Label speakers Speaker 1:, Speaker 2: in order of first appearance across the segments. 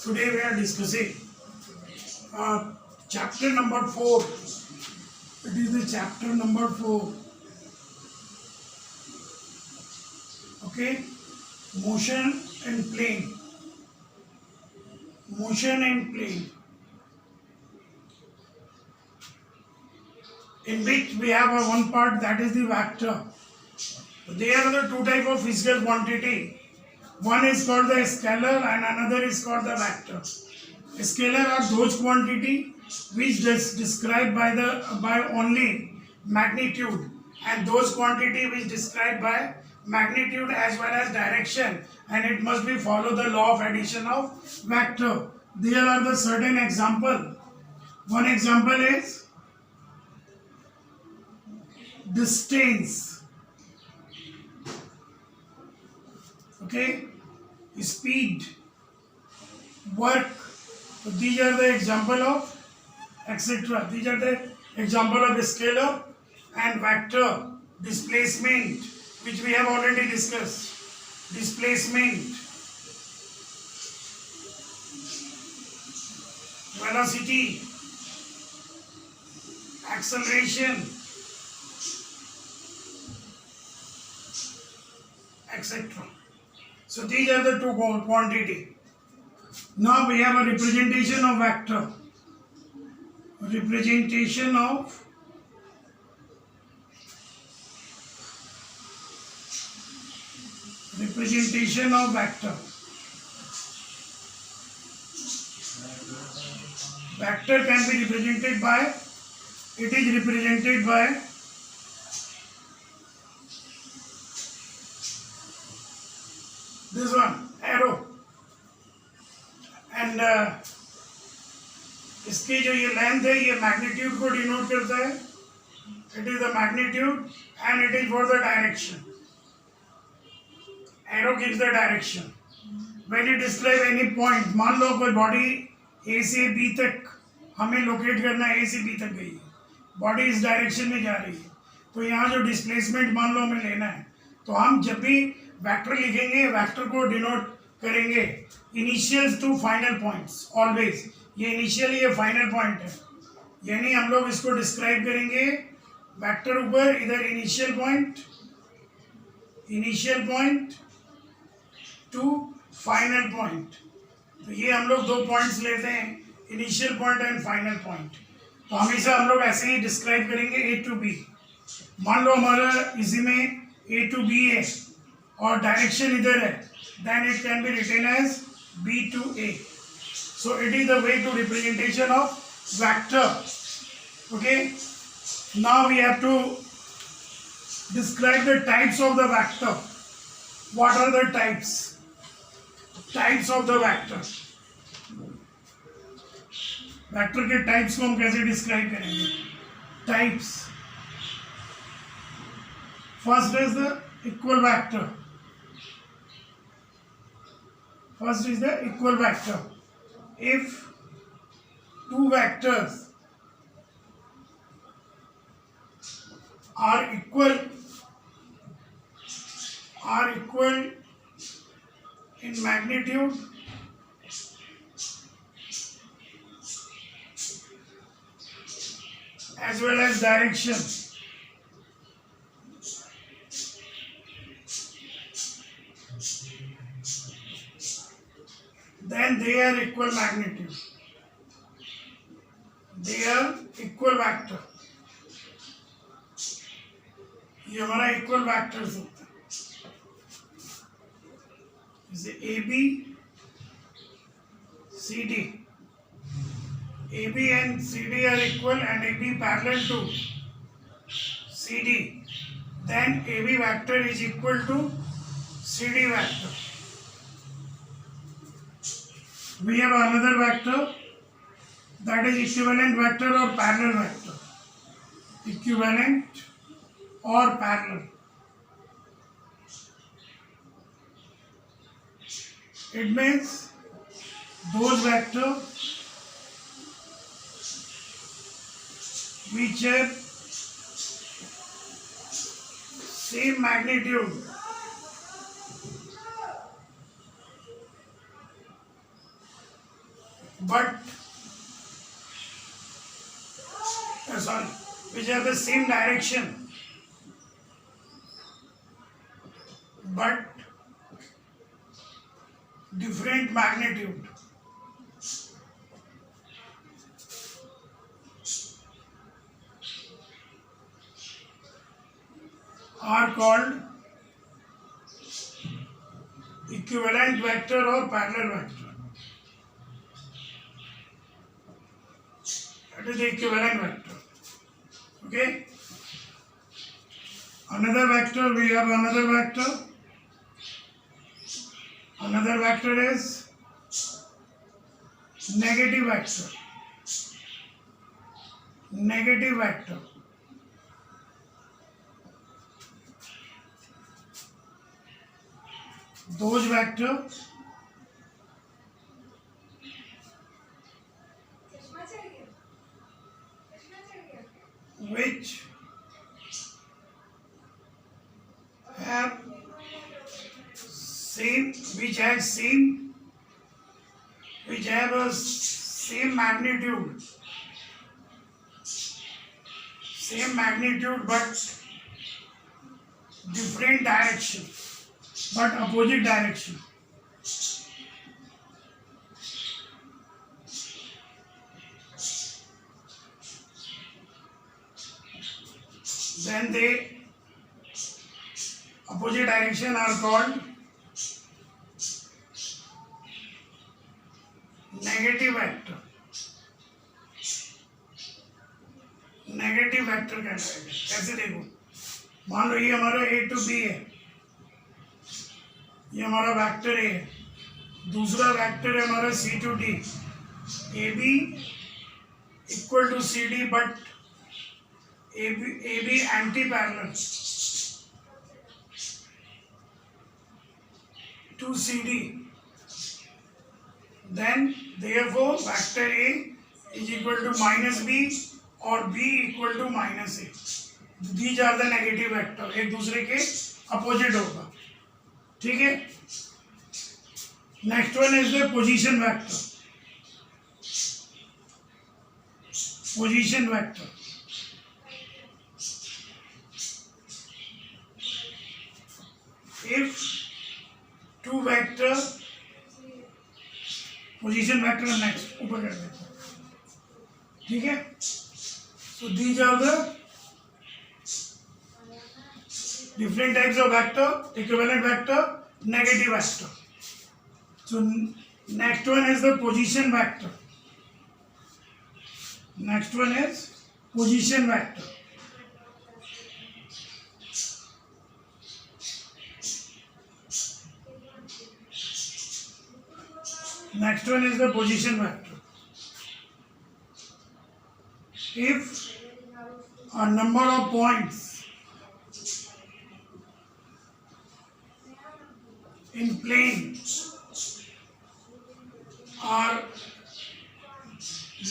Speaker 1: Today we are discussing chapter number 4. It is the chapter number 4. Okay, motion and plane. Motion and plane. In which we have one part, that is the vector. There are the two types of physical quantity. One is called the scalar and another is called the vector. Scalar are those quantity which is described by only magnitude, and those quantity which described by magnitude as well as direction, and it must be follow the law of addition of vector. There are the certain example. One example is distance. Okay, speed, work. So these are the example of etc. These are the example of scalar and vector. Displacement, which we have already discussed. Displacement, velocity, acceleration, etc. So these are the two quantity. Now we have a representation of vector. Representation of vector. Vector can be represented by, it is represented by this one, arrow, and इसकी जो ये length है ये magnitude को denote करता है. It is the magnitude and it is for the direction. Arrow gives the direction. When you describe any point, मान लो कोई बॉडी ए से बी तक हमें लोकेट करना है, ए से बी तक गई है, बॉडी इस डायरेक्शन में जा रही है, तो यहाँ जो डिस्प्लेसमेंट मान लो हमें लेना है, तो हम जब भी वेक्टर लिखेंगे वेक्टर को डिनोट करेंगे initial to final points. Always ये इनिशियल, ये फाइनल पॉइंट है, यानी हम लोग इसको डिस्क्राइब करेंगे वेक्टर ऊपर इधर initial point two final point. तो ये हम लोग दो पॉइंट्स लेते हैं, initial point and final point. तो हमेशा हम लोग ऐसे ही डिस्क्राइब करेंगे ए टू बी. मान लो हमारा इसी में ए टू बी है और डायरेक्शन इधर है, then it can be written as b to a. So it is the way to representation of vector. Okay, now we have to describe the types of the vector. What are the types of the vector? Vector के types को हम कैसे describe करेंगे? Types, first is the equal vector. First is the equal vector. If two vectors are equal in magnitude as well as direction, then they are equal magnitude. They are equal vector. ये हमारा equal vectors होता है. जैसे AB, CD. AB and CD are equal and AB parallel to CD. Then AB vector is equal to CD vector. We have another vector, that is equivalent vector or parallel vector. Equivalent or parallel. It means those vectors which have same magnitude but which have the same direction but different magnitude are called equivalent vector or parallel vector. That is the equivalent vector. Okay. Another vector, we have another vector. Another vector is negative vector. Negative vector. Those vectors which have a same magnitude but different direction, but opposite direction. Then they opposite direction are called negative vector. Negative vector कहलाएगा. कैसे देखो, मान लो ये हमारा A to B है, ये हमारा वेक्टर A है, दूसरा वेक्टर है हमारा C to D. AB equal to CD but AB anti parallel to CD. Then therefore vector A is equal to minus B और B equal to minus A. These are the negative vector, एक दूसरे के opposite होगा. ठीक है. Next one is the position vector. Position vector if two vector position vector next ऊपर कर देते हैं. ठीक है. So these are the different types of vector: equivalent vector, negative vector. So next one is the position vector. Next one is position vector. Next one is the position vector. If a number of points in plane are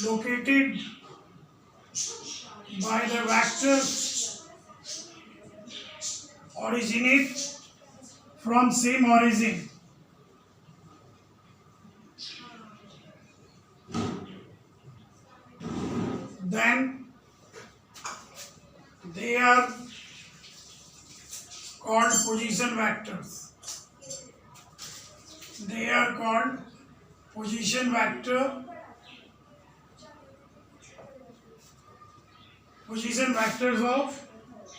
Speaker 1: located by the vectors originate from same origin, then they are called position vectors. They are called position vector. Position vectors of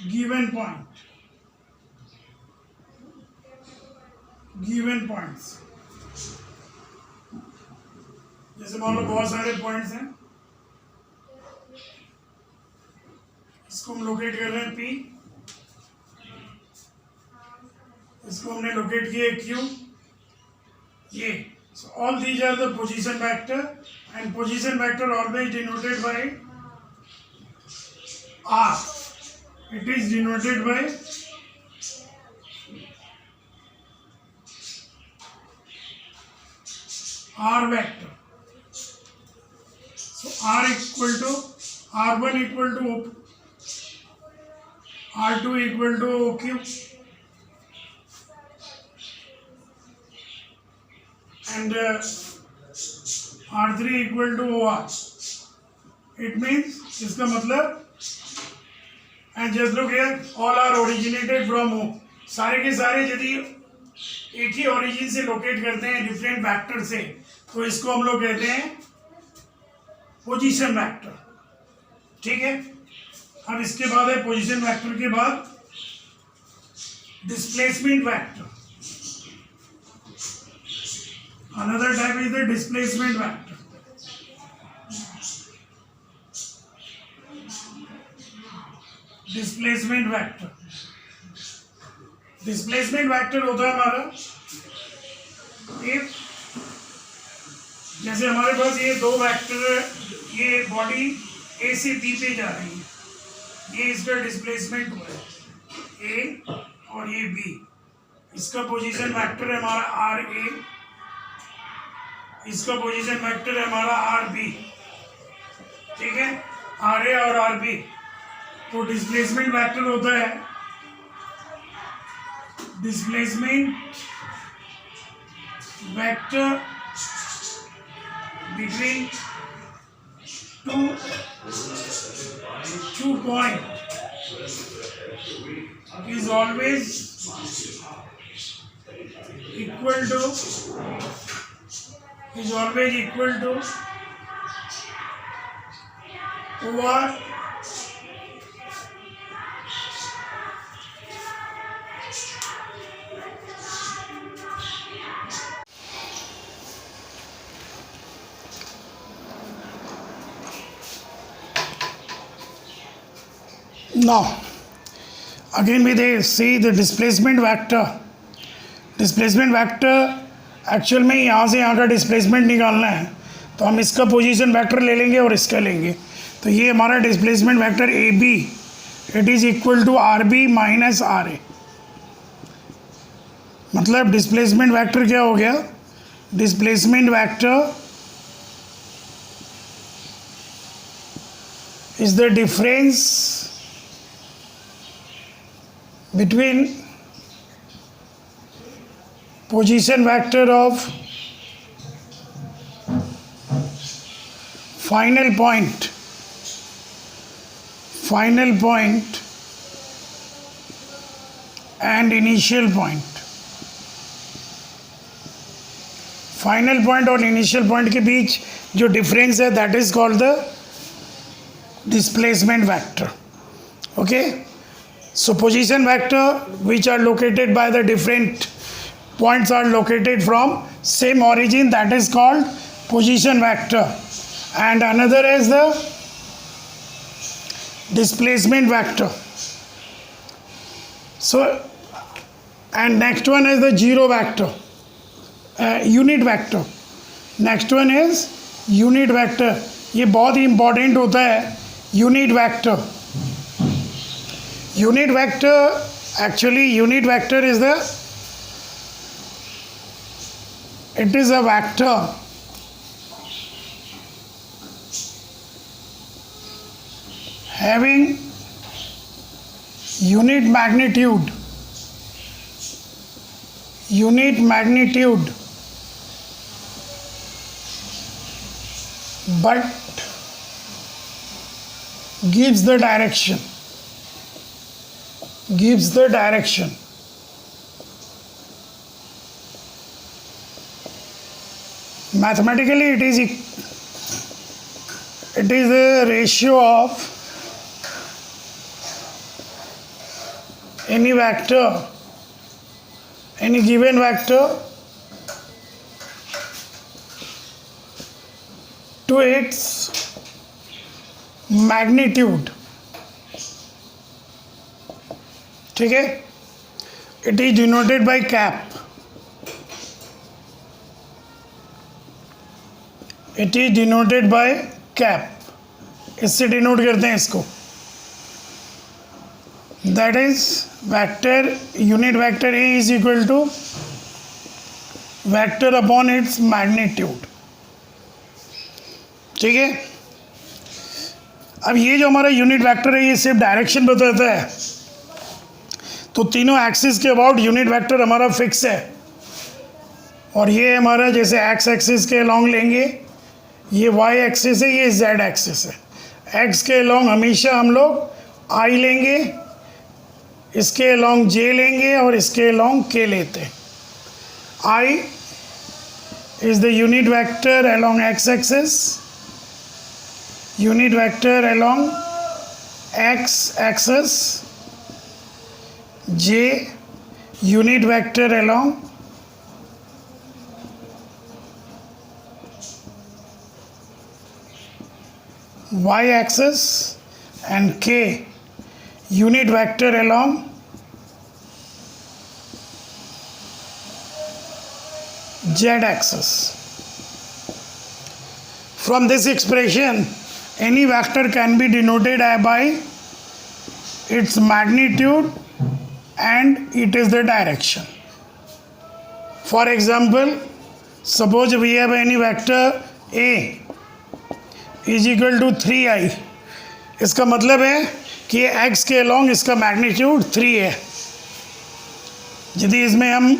Speaker 1: given point. Given points. जैसे मान लो बहुत सारे points हैं, इसको हम locate कर रहे हैं P, इसको हमने लोकेट किया Q, ये. So all these are the position vector, and position vector always denoted by R. It is denoted by R vector. So R equal to R1 equal to R2 equal to OQ, and R3 equal to OR। It means, इसका मतलब, and just look here, all are originated from O। सारे के सारे यदि एक ही origin से locate करते हैं डिफरेंट वेक्टर से, तो इसको हम लोग कहते हैं पोजीशन वेक्टर। ठीक है, अब इसके बाद है पोजीशन वेक्टर के बाद displacement vector. Another type is the displacement vector. Displacement vector, displacement vector होता है हमारा, इफ जैसे हमारे पास ये दो वेक्टर, ये बॉडी ए से बी पे जा रही है, ये इसका डिस्प्लेसमेंट हुआ है ए और ये बी। इसका पोजीशन वेक्टर है हमारा आर ए, इसका पोजीशन वेक्टर है हमारा आर बी। ठीक है, आर ए और आर बी। तो डिस्प्लेसमेंट वेक्टर होता है, displacement vector between two point is always equal to OR now again we see the displacement vector। Displacement vector actual में यहाँ से यहाँ का डिस्प्लेसमेंट निकालना है, तो हम इसका पोजीशन वेक्टर ले लेंगे और इसका लेंगे। तो ये हमारा displacement vector A B, it is equal to R B minus R A. मतलब डिस्प्लेसमेंट वेक्टर क्या हो गया, displacement vector is the difference between position vector of final point and initial point। Final point और initial point के बीच जो difference है, that is called the displacement vector. Okay, so position vector which are located by the different points are located from same origin, that is called position vector, and another is the displacement vector। So and next one is the zero vector, unit vector। next one is unit vector। ये बहुत ही important होता है unit vector। Unit vector, actually unit vector is it is a vector having unit magnitude but gives the direction। Mathematically it is the ratio of any given vector to its magnitude। ठीक है, it is denoted by cap. इससे denote करते हैं इसको, that is vector, unit vector A is equal to vector upon its magnitude. ठीक है, अब ये जो हमारा यूनिट वेक्टर है, ये सिर्फ डायरेक्शन बताता है। तो तीनों एक्सिस के अबाउट यूनिट वेक्टर हमारा फिक्स है, और ये हमारा जैसे एक्स एक्सिस के अलॉन्ग लेंगे ये वाई एक्सिस है, ये जेड एक्सिस है। एक्स के अलोंग हमेशा हम लोग आई लेंगे, इसके अलोंग जे लेंगे और इसके अलोंग के लेते हैं। आई is the unit vector along x-axis, unit vector along x-axis, j unit vector along y-axis, and k unit vector along z-axis. From this expression, any vector can be denoted by its magnitude and it is the direction. For example, suppose we have any vector a is equal to 3i. इसका मतलब है कि x के along इसका magnitude 3 है। यदि इसमें हम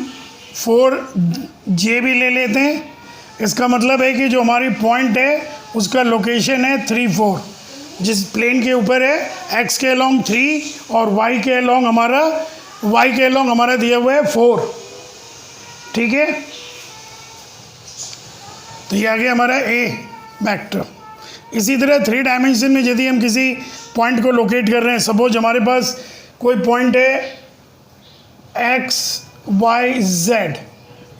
Speaker 1: 4j भी ले लेते हैं, इसका मतलब है कि जो हमारी पॉइंट है उसका लोकेशन है 3, 4, जिस प्लेन के ऊपर है x के अलोंग 3 और y के अलोंग हमारा दिया हुआ है 4। ठीक है, तो ये आ गया हमारा a वेक्टर। इसी तरह 3 डायमेंशन में यदि हम किसी पॉइंट को लोकेट कर रहे हैं, सपोज हमारे पास कोई पॉइंट है x y z,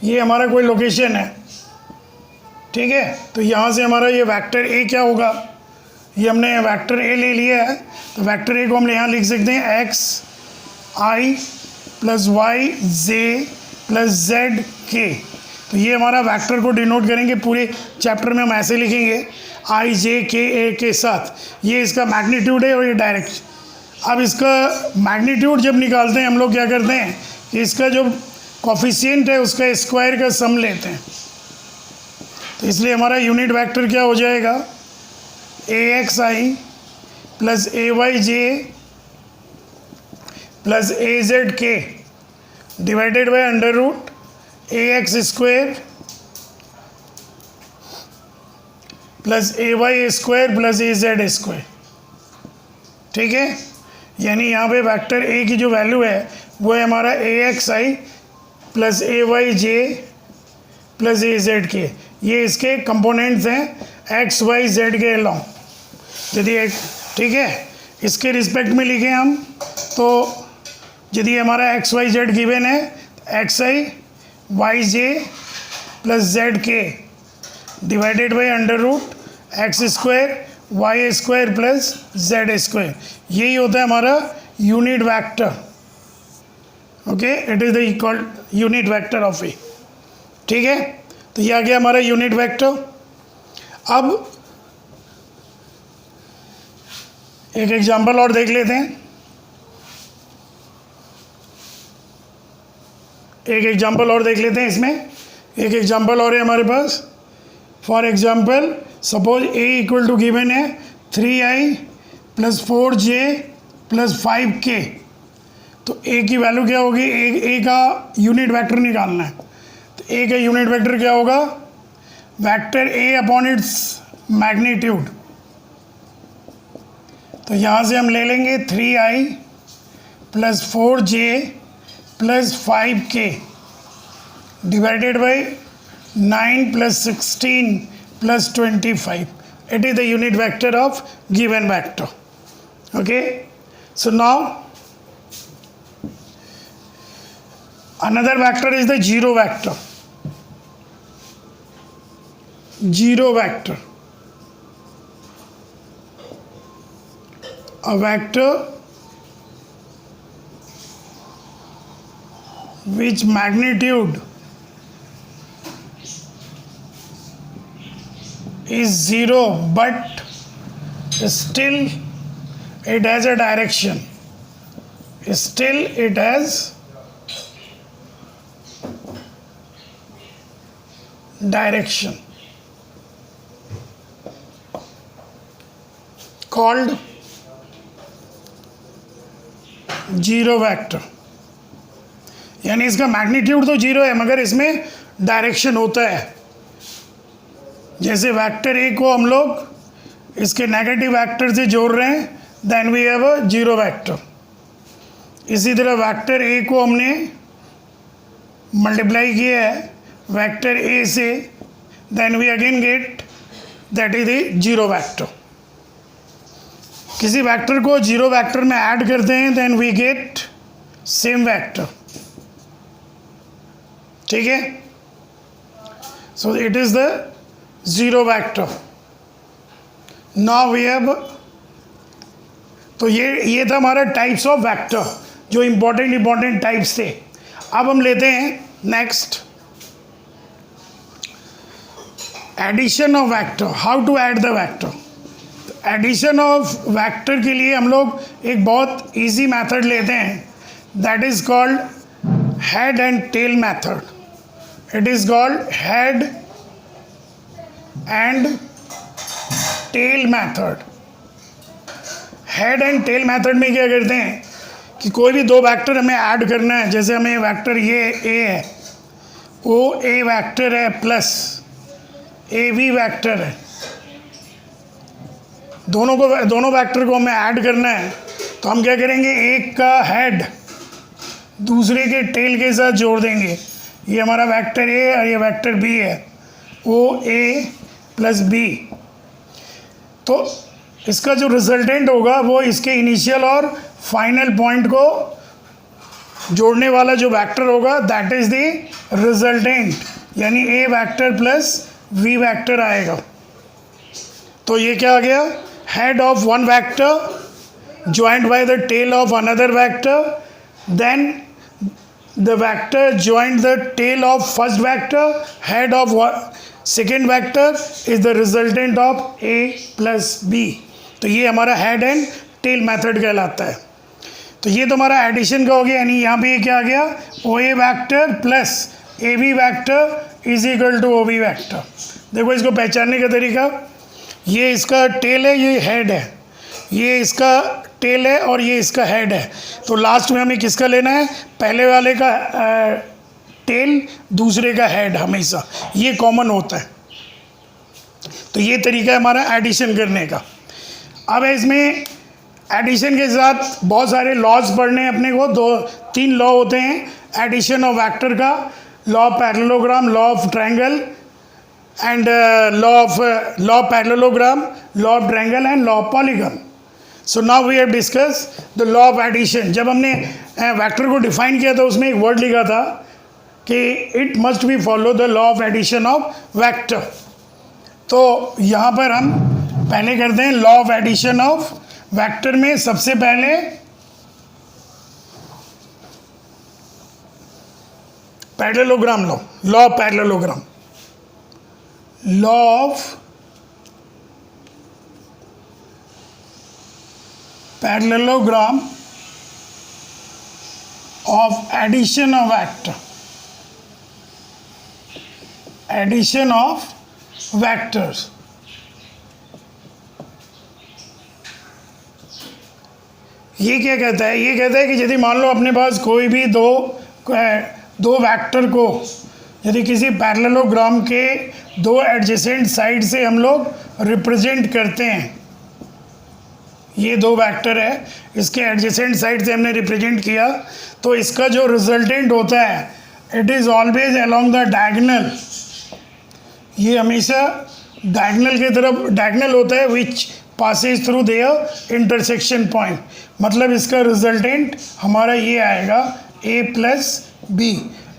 Speaker 1: ये हमारा कोई लोकेशन है। ठीक है, तो यहाँ से हमारा ये वेक्टर ए क्या होगा, ये हमने वेक्टर ए ले लिया है, तो वेक्टर ए को हम यहाँ लिख सकते हैं x i plus y j plus z k। तो ये हमारा वेक्टर को डिनोट करेंगे, पूरे चैप्टर में हम ऐसे लिखेंगे i j k a के साथ। ये इसका मैग्नीट्यूड है और ये डायरेक्शन। अब इसका मैग्नीट्यूड जब निकालते हैं हम लोग क्या करते हैं कि इसका जो कोफिशिएंट है उसका स्क्वायर का सम लेते हैं। तो इसलिए हमारा यूनिट वेक्टर क्या हो जाएगा, axi plus ayj plus azk divided by under root ax square plus ay square plus az square. ठीक है, यानी यहाँ पे वेक्टर ए की जो वैल्यू है वो है हमारा axi plus ayj plus az के। ये इसके कंपोनेंट्स हैं x y z के अलोंग। यदि एक ठीक है इसके रिस्पेक्ट में लिखें हम, तो यदि हमारा x y z गिवन है xi yj plus zk divided by under root x square y square plus z square, यही होता है हमारा unit vector. Okay, it is the equal unit vector of A. ठीक है, तो ये आ गया हमारा यूनिट वेक्टर। अब एक एग्जांपल और देख लेते हैं। इसमें एक एग्जांपल और है हमारे पास। For example suppose A equal to given है 3i plus 4j plus 5k। तो ए की वैल्यू क्या होगी, ए का यूनिट वेक्टर निकालना है। तो ए का यूनिट वेक्टर क्या होगा, vector A upon its magnitude. तो यहाँ से हम ले लेंगे 3i plus 4j plus 5k divided by 9 plus 16 plus 25. It is the unit vector of given vector. Okay, so now another vector is the zero vector. Zero vector, a vector which magnitude is zero but still it has a direction. Still it has direction called zero vector. यानी इसका magnitude तो zero है मगर इसमें direction होता है. जैसे vector A को हम लोग इसके नेगेटिव वेक्टर से जोड़ रहे हैं, then we have a zero vector. इसी तरह वेक्टर ए को हमने मल्टीप्लाई किया है वेक्टर ए से, then we again get that is the zero vector. किसी वेक्टर को जीरो वेक्टर में ऐड करते हैं, then we get same vector. ठीक है, so it is the zero vector. Now we have, तो ये था हमारा टाइप्स ऑफ वेक्टर, जो इंपॉर्टेंट टाइप्स थे। अब हम लेते हैं next, addition of vector. How to add the vector. Addition of vector के लिए हम लोग एक बहुत इजी मेथड लेते हैं, that is called head and tail method. It is called head and tail method. Head and tail method में क्या करते हैं कि कोई भी दो वेक्टर हमें ऐड करना है, जैसे हमें वेक्टर ये ए है, वो ए वेक्टर है प्लस ए बी वेक्टर है, दोनों वेक्टर को हमें ऐड करना है, तो हम क्या करेंगे, एक का हेड दूसरे के टेल के साथ जोड़ देंगे। ये हमारा वेक्टर ए और ये वेक्टर बी है, ओ ए प्लस बी। तो इसका जो रिजल्टेंट होगा वो इसके इनिशियल और फाइनल पॉइंट को जोड़ने वाला जो वेक्टर होगा, दैट इज द रिजल्टेंट, यानी ए वेक्टर प्लस वी वेक्टर आएगा। तो ये क्या आ गया, head of one vector joined by the tail of another vector, then the vector joined the tail of first vector, head of second vector is the resultant of a plus b। तो ये हमारा head and tail method कहलाता है। तो ये तो हमारा addition का हो गया, यानी यहाँ पे ये क्या आ गया, O A vector plus A B vector is equal to O B vector. देखो इसको पहचानने का तरीका, ये इसका टेल है, ये हेड है, ये इसका टेल है और ये इसका हेड है। तो लास्ट में हमें किसका लेना है, पहले वाले का टेल, दूसरे का हेड, हमेशा ये कॉमन होता है। तो ये तरीका है हमारा एडिशन करने का। अब इसमें एडिशन के साथ बहुत सारे लॉज पढ़ने हैं अपने को, तीन लॉ होते हैं एडिशन ऑफ वेक्टर का, law of parallelogram, law of triangle and law of parallelogram, law of triangle and law of polygon. So now we have discuss the law of addition. जब हमने वेक्टर को define किया था, उसमें एक word लिखा था कि it must be follow the law of addition of vector. तो यहाँ पर हम पहले करते हैं law of addition of vector में सबसे पहले parallelogram law of parallelogram, law of parallelogram of addition of vector, addition of vectors. ये क्या कहता है, ये कहता है कि यदि मान लो अपने पास कोई भी दो वेक्टर को, यदि किसी पैरेललोग्राम के दो एडजेसेंट साइड से हम लोग रिप्रेजेंट करते हैं, ये दो वेक्टर है, इसके एडजेसेंट साइड से हमने रिप्रेजेंट किया, तो इसका जो रिजल्टेंट होता है, it is always along the diagonal. ये हमेशा डायगोनल की तरफ डायगोनल होता है, which passes through their intersection point. मतलब इसका रिजल्टेंट हमारा ये आएगा a plus B.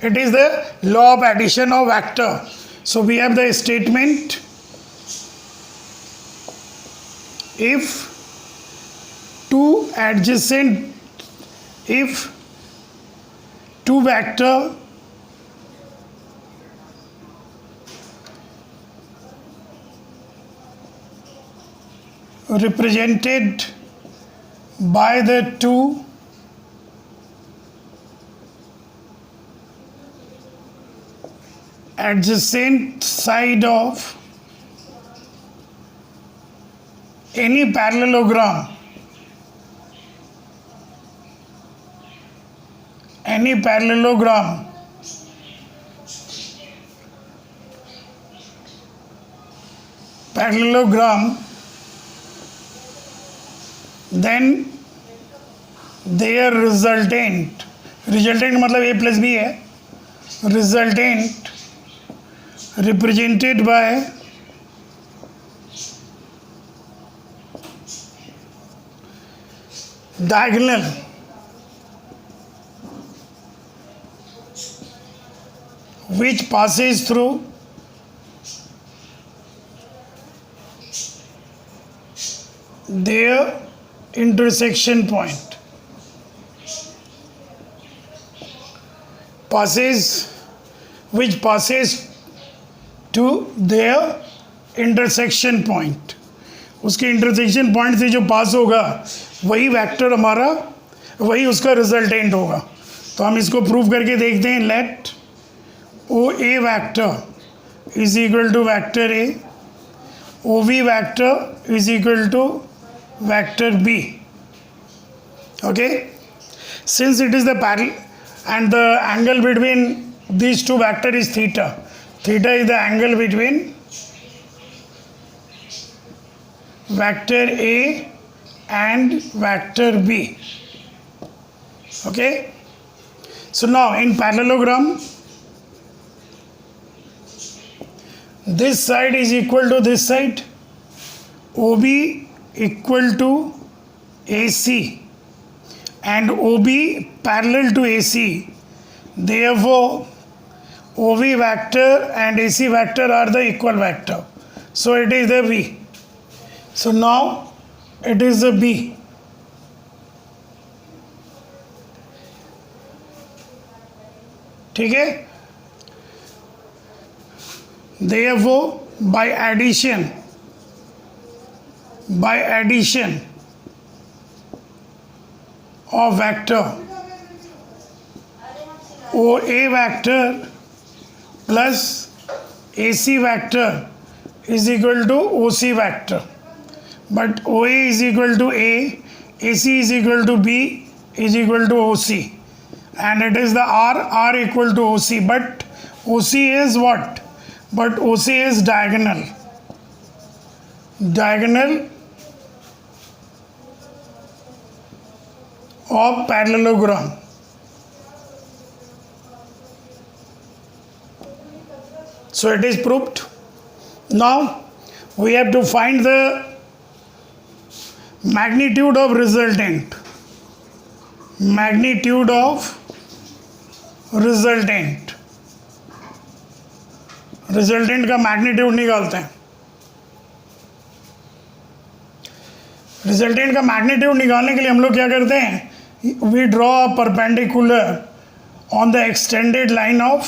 Speaker 1: It is the law of addition of vector. So we have the statement, if two vector represented by the two adjacent side of any parallelogram, parallelogram, then their resultant मतलब a plus b है, resultant represented by diagonal which passes through their intersection point. Which passes to their intersection point. उसके intersection point से जो पास होगा वही vector हमारा, वही उसका रिजल्टेंट होगा. तो हम इसको प्रूव करके देखते हैं. Let O A vector is equal to vector A, O B vector is equal to vector b. Okay, since it is the parallel and the angle between these two vector is theta. Theta is the angle between vector a and vector b. Okay, so now in parallelogram this side is equal to this side, OB equal to AC and OB parallel to AC. Therefore, OB vector and AC vector are the equal vector. So it is the B. So now it is the B. ठीक है? Therefore, by addition of vector OA vector plus AC vector is equal to OC vector, but OA is equal to A, AC is equal to B is equal to OC, and it is the R equal to OC, but OC is what? But OC is diagonal of parallelogram. So it is proved. Now we have to find the magnitude of resultant. Resultant का magnitude निकालते हैं. Resultant का magnitude निकालने के लिए हम लोग क्या करते हैं? We draw a perpendicular on the extended line of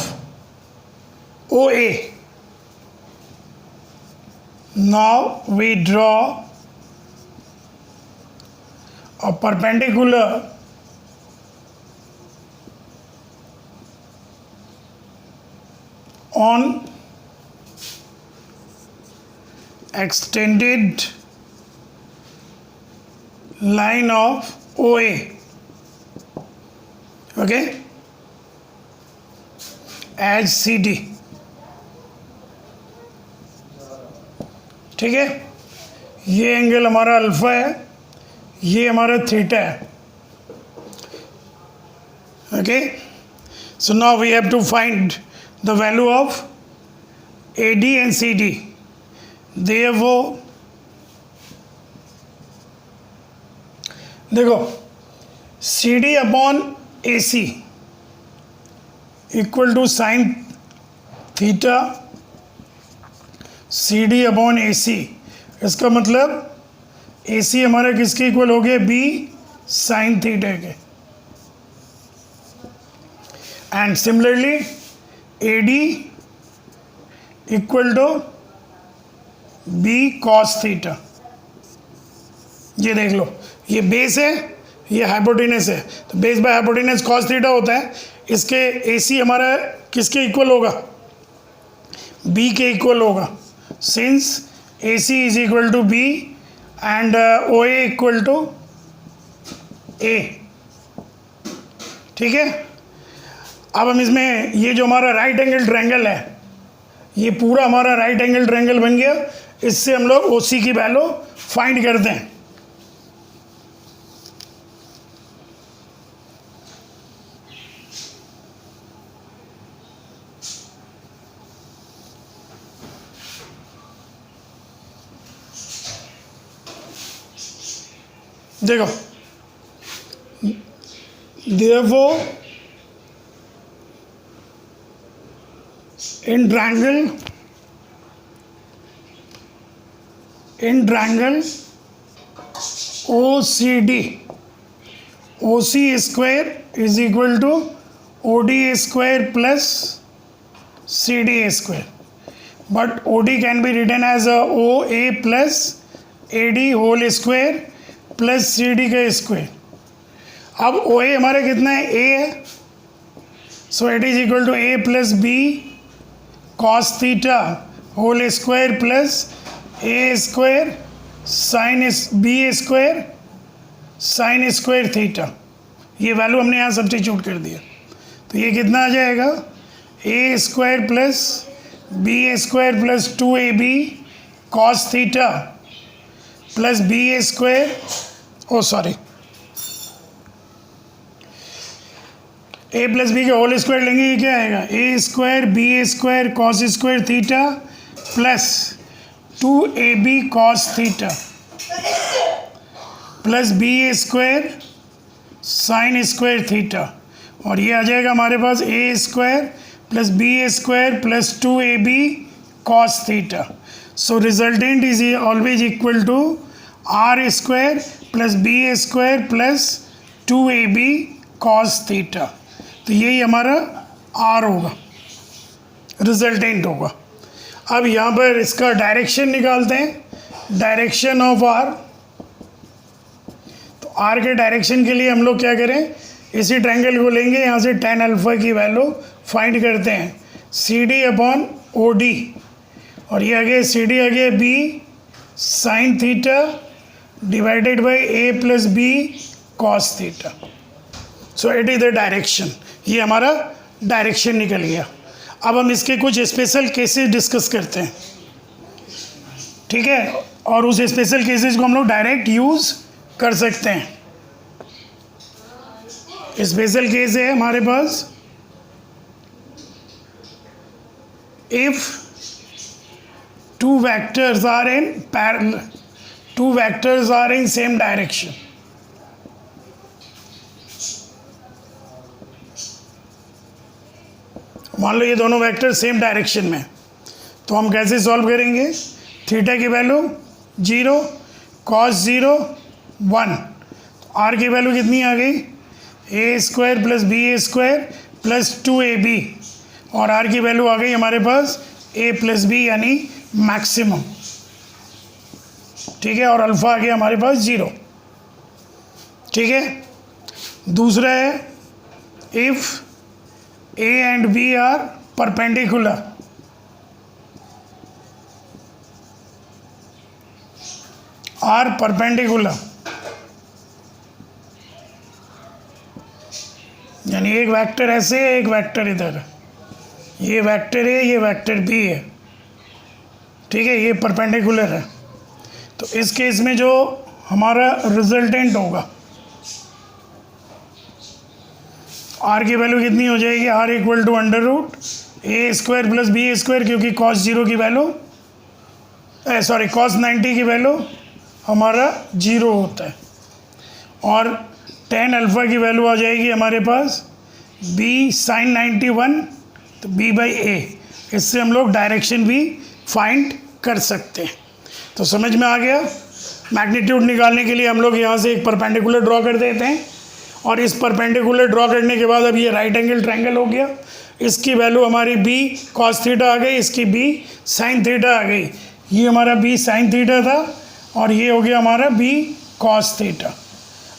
Speaker 1: O A. Now we draw a perpendicular on extended line of OA. Okay, as CD. ठीक है, ये एंगल हमारा अल्फा है, ये हमारा थीटा है. Okay, so now we have to find the value of AD and CD. Therefore, देखो CD upon AC equal to sine theta, CD upon AC. इसका मतलब AC हमारा किसके इक्वल हो गया? B साइन थीटा के. And similarly AD equal to B cos theta. ये देख लो, ये बेस है, ये हाइपोटेनस है, तो base by hypotenuse cos theta होता है. इसके AC हमारा किसके इक्वल होगा? B के इक्वल होगा, since AC is equal to B and OA equal to A. ठीक है, अब हम इसमें ये जो हमारा राइट एंगल ट्रायंगल है, ये पूरा हमारा राइट एंगल ट्रायंगल बन गया. इससे हम लोग ओ सी की वैल्यू फाइंड करते हैं। देखो, therefore in triangle OCD, OC square is equal to OD square plus CD square, but OD can be written as a OA plus AD whole square plus C D का square. अब O A हमारा कितना है, A है, so it is equal to A plus B cos theta whole square plus A square sine B square sine square theta. ये value हमने यहाँ substitute कर दिया, तो ये कितना आ जाएगा, A square plus B square plus 2ab cos theta plus B square, oh sorry, A plus B का होल स्क्वायर लेंगे, ये क्या आएगा, A square B square cos square theta plus 2ab cos theta plus B square sine square theta, और ये आ जाएगा हमारे पास A square plus B square plus 2ab cos theta. So resultant is always equal to R square plus B square plus 2ab cos theta. तो यही हमारा are होगा, रिजल्टेंट होगा। अब यहाँ पर इसका डायरेक्शन निकालते हैं, डायरेक्शन ऑफ आर। तो आर के डायरेक्शन के लिए हम लोग क्या करें, इसी ट्रायंगल को लेंगे, यहाँ से tan अल्फा की वैल्यू फाइंड करते हैं, C D upon O D, और ये आ गया सी डी आ गया B sine theta divided by A plus B cos theta. So it is the direction, ये हमारा डायरेक्शन निकल गया। अब हम इसके कुछ स्पेशल केसेस डिस्कस करते हैं, ठीक है, और उस स्पेशल केसेस को हम लोग डायरेक्ट यूज़ कर सकते हैं। स्पेशल केस है हमारे पास, if two vectors are in parallel, two vectors are in same direction, मान लो ये दोनों वेक्टर सेम डायरेक्शन में, तो हम कैसे सॉल्व करेंगे, थीटा की वैल्यू 0 कॉस 0 1, आर की वैल्यू कितनी आ गई, A square plus B square plus 2ab, और आर की वैल्यू आ गई हमारे पास ए प्लस बी यानी मैक्सिमम, ठीक है, और अल्फा आ गया हमारे पास 0, ठीक है। दूसरा है if A and B are perpendicular, are perpendicular, यानी एक वेक्टर ऐसे है, एक वेक्टर इधर, ये वेक्टर है, ये वेक्टर बी है, ठीक है, ये परपेंडिकुलर है। तो इस केस में जो हमारा रिजल्टेंट होगा, आर की वैल्यू कितनी हो जाएगी, R equal to under root A square plus B square, क्योंकि कॉस 0 की वैल्यू सॉरी कॉस 90 की वैल्यू हमारा 0 होता है, और tan अल्फा की वैल्यू आ जाएगी हमारे पास b साइन 91, तो b बाई ए। इससे हम लोग डायरेक्शन भी फाइंड कर सकते हैं। तो समझ में आ गया, मैग्नीट्यूड निकालने के लिए हम लोग यहाँ से एक परपेंडिकुलर ड्रॉ कर देते हैं, और इस परपेंडिकुलर ड्रॉ करने के बाद अब ये राइट एंगल ट्रायंगल हो गया, इसकी वैल्यू हमारी b कॉस थीटा आ गई, इसकी b साइन थीटा आ गई, ये हमारा b साइन थीटा था, और ये हो गया हमारा b कॉस थीटा।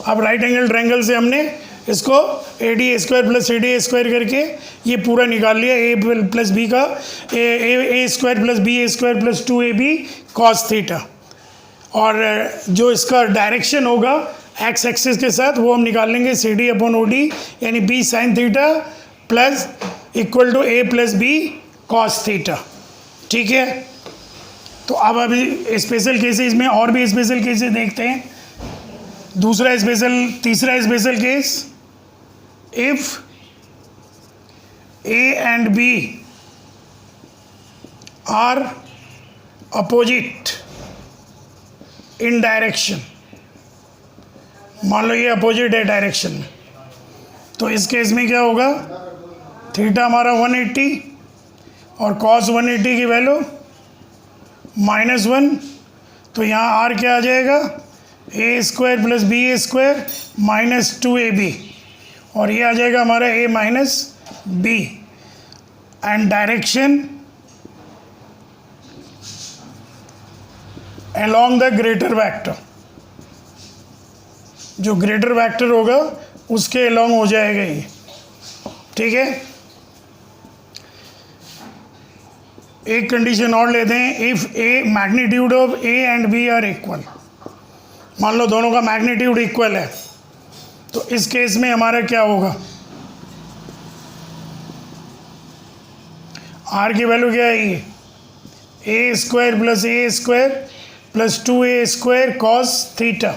Speaker 1: अब राइट एंगल ट्रायंगल से हमने इसको A D square plus C D square करके ये पूरा निकाल लिया, ए प्लस बी का A square plus B square plus 2ab cos theta, और जो इसका डायरेक्शन होगा एक्स एक्सिस के साथ वो हम निकाल लेंगे C D upon O D, यानी B sine theta plus equal to A plus B cos theta, ठीक है। तो अब अभी स्पेशल केसेस में और भी स्पेशल केसेस देखते हैं। तीसरा special case, if A and B are opposite in direction. मान लो ये अपोजिट है डायरेक्शन में, तो इस केस में क्या होगा, थीटा हमारा 180 और कॉस 180 की वैल्यू -1, तो यहाँ आर क्या आ जाएगा, A square plus B A square -2ab, और ये आ जाएगा हमारा a minus B, and direction along the greater vector, जो ग्रेटर वेक्टर होगा उसके along हो जाएगा ये, ठीक है। एक कंडीशन और लेते हैं, if A magnitude of A and B are equal. मान लो दोनों का मैग्नीट्यूड इक्वल है, तो इस केस में हमारा क्या होगा, आर की वैल्यू क्या आएगी, A square plus A square plus 2a square cos theta,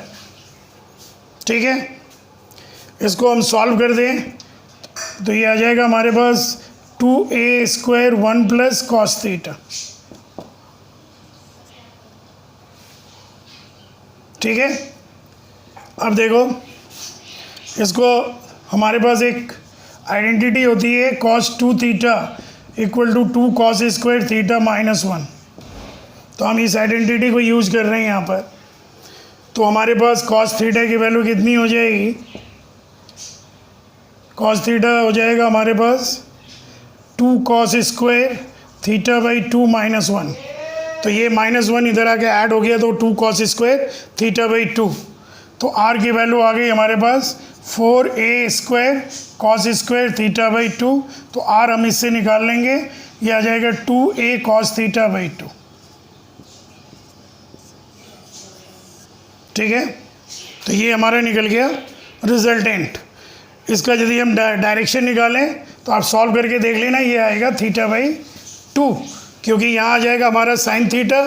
Speaker 1: ठीक है। इसको हम सॉल्व कर दें तो ये आ जाएगा हमारे पास 2a square 1 plus cos theta, ठीक है। अब देखो, इसको हमारे पास एक आइडेंटिटी होती है cos 2 theta equal to 2 cos square theta -1, तो हम इस आइडेंटिटी को यूज कर रहे हैं यहाँ पर। तो हमारे पास कॉस थीटा की वैल्यू कितनी हो जाएगी, कॉस थीटा हो जाएगा हमारे पास 2 कॉस स्क्वायर थीटा बाई 2 -1, तो ये -1 इधर आके ऐड हो गया, तो 2 कॉस स्क्वायर थीटा बाई 2, तो आर की वैल्यू आ गई हमारे पास 4a square cos square theta by 2, तो आर हम इससे निकाल लेंगे, ये आ जाएगा 2a कॉस थीटा बाई 2, ठीक है। तो ये हमारा निकल गया रिजल्टेंट। इसका यदि हम डायरेक्शन निकालें तो आप सॉल्व करके देख लेना, ये आएगा थीटा बाई 2, क्योंकि यहाँ आ जाएगा हमारा साइन थीटा,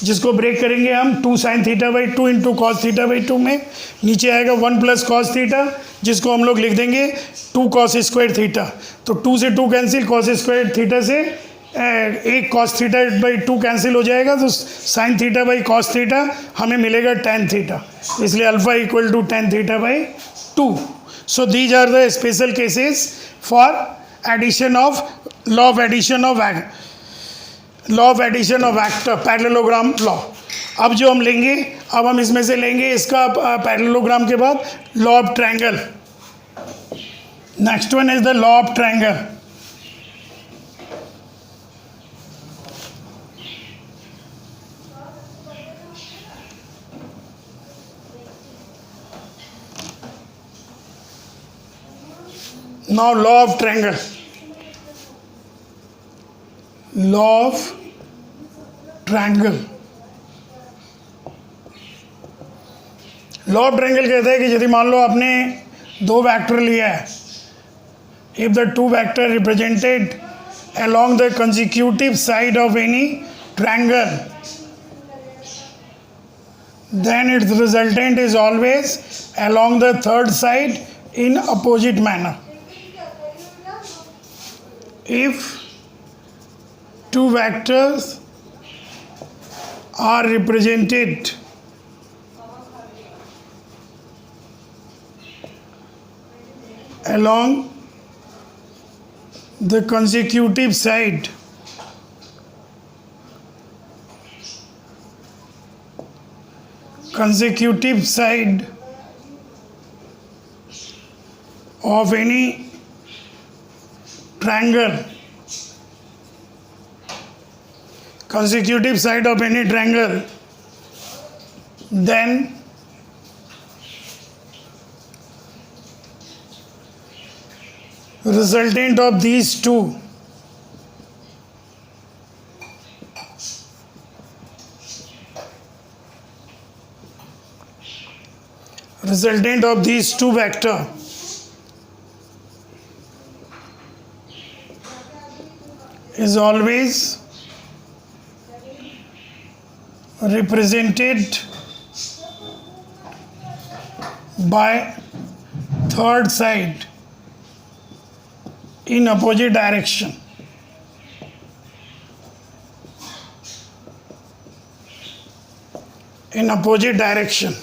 Speaker 1: जिसको ब्रेक करेंगे हम 2 sign theta by 2 into cos theta by 2 में, नीचे आएगा 1 प्लस कॉस थीटा, जिसको हम लोग लिख देंगे 2 कॉस स्क्वायर थीटा, तो 2 से 2 कैंसिल, कॉस स्क्वायर थीटा से एक कॉस थीटा बाई 2 कैंसिल हो जाएगा, तो sine theta by cos theta हमें मिलेगा tan थीटा, इसलिए alpha equal to tan theta by 2। So these are the special cases for addition of law of addition of vector, parallelogram law. अब जो हम लेंगे, अब हम इसमें से लेंगे इसका पैरेललोग्राम के बाद law of triangle. Next one is the law of triangle. Now law of triangle. Law of triangle. Law of triangle कहता है कि यदि मान लो आपने दो वेक्टर लिया है, if the two vector represented along the consecutive side of any triangle, then its resultant is always along the third side in opposite manner. If two vectors are represented along the consecutive side of any triangle, consecutive side of any triangle, then resultant of these two vector is always represented by third side in opposite direction. In opposite direction.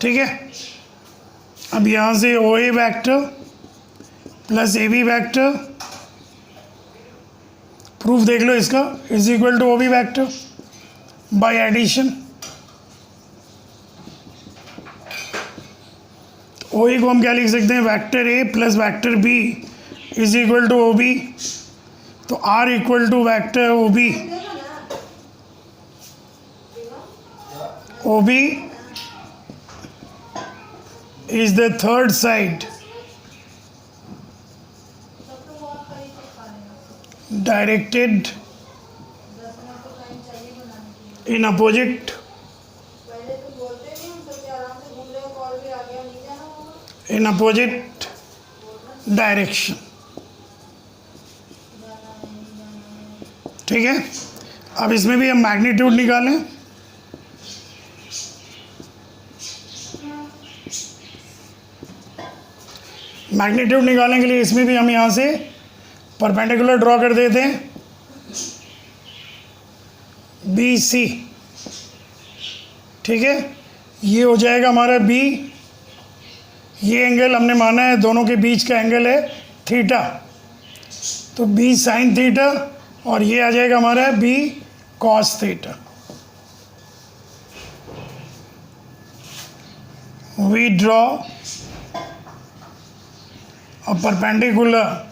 Speaker 1: ठीक है, अब यहाँ से O A vector plus A B vector, proof देख लो इसका, is equal to O B vector by addition. O A को हम क्या लिख सकते हैं, vector A plus vector B is equal to O B. तो R equal to vector O B, O B is the third side directed in opposite direction। ठीक है, अब इसमें भी हम मैग्नीट्यूड निकालें। मैग्नीट्यूड निकालने के लिए इसमें भी हम यहाँ से परपेंडिकुलर ड्रॉ कर देते हैं, बी सी। ठीक है, ये हो जाएगा हमारा बी, ये एंगल हमने माना है दोनों के बीच का एंगल है थीटा, तो बी साइन थीटा, और ये आ जाएगा हमारा B cos theta. We draw a perpendicular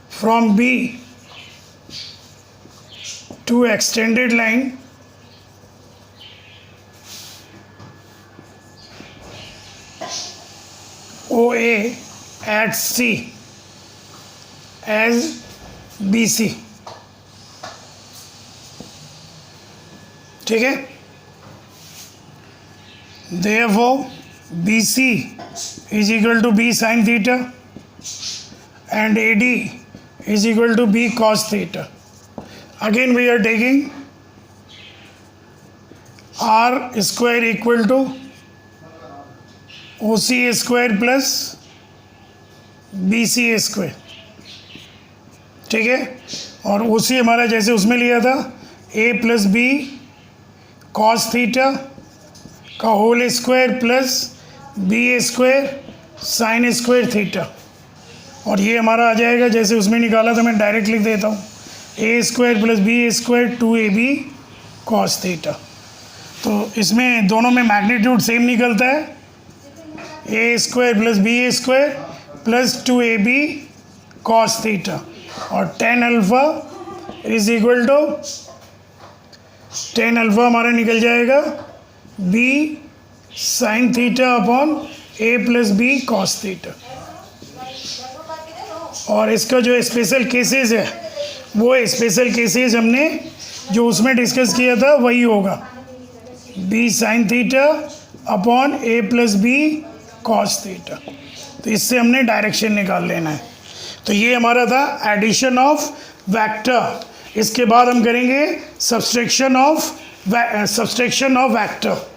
Speaker 1: from B to extended line OA at C as BC। ठीक है, therefore BC is equal to B sin theta and AD is equal to B cos theta. Again we are taking R square equal to OC square plus BC square। ठीक है, और OC हमारा जैसे उसमें लिया था A plus B cos theta का whole square plus B square sine square theta, और ये हमारा आ जाएगा जैसे उसमें निकाला था, मैं डायरेक्ट लिख देता हूँ, A square plus B square 2ab cos theta. तो इसमें दोनों में मैग्नीट्यूड सेम निकलता है, A square plus B square plus 2ab cos theta, और tan alpha is equal to tan alpha हमारा निकल जाएगा B sine theta upon A plus B cos theta. और इसका जो स्पेशल केसेस है वो स्पेशल केसेस हमने जो उसमें डिस्कस किया था वही होगा, B sine theta upon A plus B cos theta. तो इससे हमने डायरेक्शन निकाल लेना है। तो ये हमारा था एडिशन ऑफ वेक्टर। इसके बाद हम करेंगे सब्सट्रैक्शन ऑफ वेक्टर।